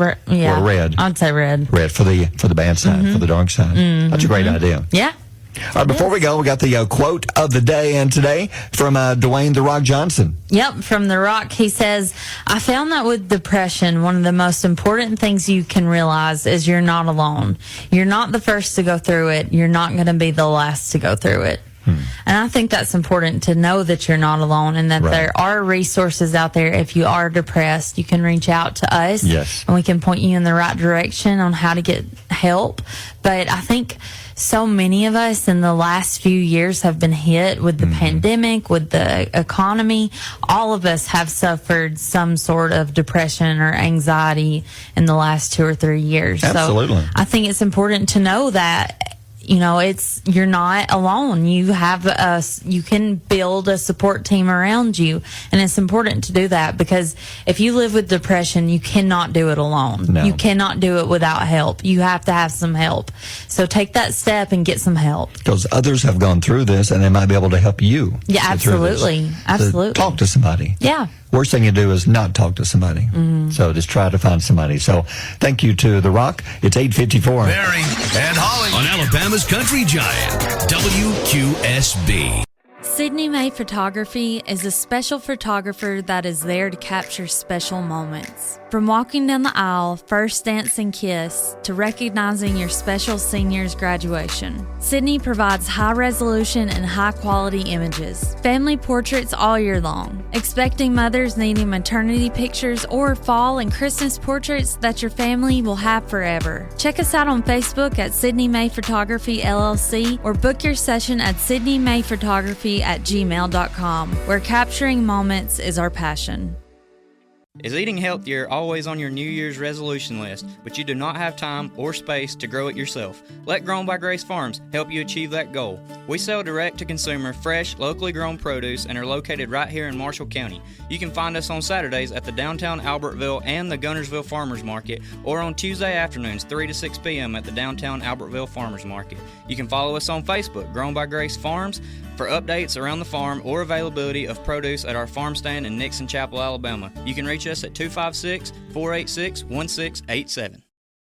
I'd say red. Red for the bad side, for the dark side. That's a great idea. Yeah. All right, before we go, we got the quote of the day and today from Dwayne "The Rock" Johnson. Yep, from The Rock. He says, I found that with depression, one of the most important things you can realize is you're not alone. You're not the first to go through it. You're not going to be the last to go through it. And I think that's important to know that you're not alone and that there are resources out there. If you are depressed, you can reach out to us. Yes. And we can point you in the right direction on how to get help. But I think so many of us in the last few years have been hit with the pandemic, with the economy. All of us have suffered some sort of depression or anxiety in the last 2 or 3 years. Absolutely. So I think it's important to know that, you know, you're not alone. You can build a support team around you, and it's important to do that because if you live with depression, you cannot do it alone. No. You cannot do it without help. You have to have some help. So take that step and get some help. Because others have gone through this, and they might be able to help you. Yeah, absolutely. Absolutely. So talk to somebody. Yeah. Worst thing you do is not talk to somebody. So just try to find somebody. So thank you to The Rock. It's 8:54. Barry and Holly on Alabama's country giant, WQSB. Sydney May Photography is a special photographer that is there to capture special moments. From walking down the aisle, first dance and kiss, to recognizing your special senior's graduation, Sydney provides high-resolution and high-quality images. Family portraits all year long. Expecting mothers needing maternity pictures or fall and Christmas portraits that your family will have forever. Check us out on Facebook at Sydney May Photography LLC or book your session at sydneymayphotography@gmail.com, where capturing moments is our passion. Is eating healthier always on your New Year's resolution list, but you do not have time or space to grow it yourself? Let Grown by Grace Farms help you achieve that goal. We sell direct to consumer, fresh, locally grown produce and are located right here in Marshall County. You can find us on Saturdays at the downtown Albertville and the Gunnersville Farmers Market, or on Tuesday afternoons 3 to 6 p.m. at the downtown Albertville Farmers Market. You can follow us on Facebook, Grown by Grace Farms, for updates around the farm or availability of produce at our farm stand in Nixon Chapel, Alabama. You can reach us at 256-486-1687.